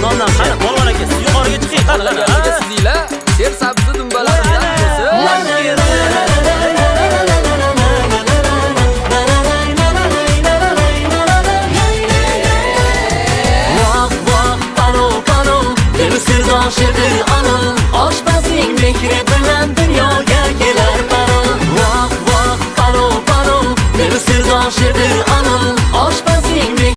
nondan qani polvon aka, siz yuqoriga chiqing qani. Allaga sizinglar ter sabzi dumbalaridan birisi. Sirdoşidir ana, oshpazning mehri bilan dunyoga kelar balo. Voh voh balo balo, dil sirdoshidir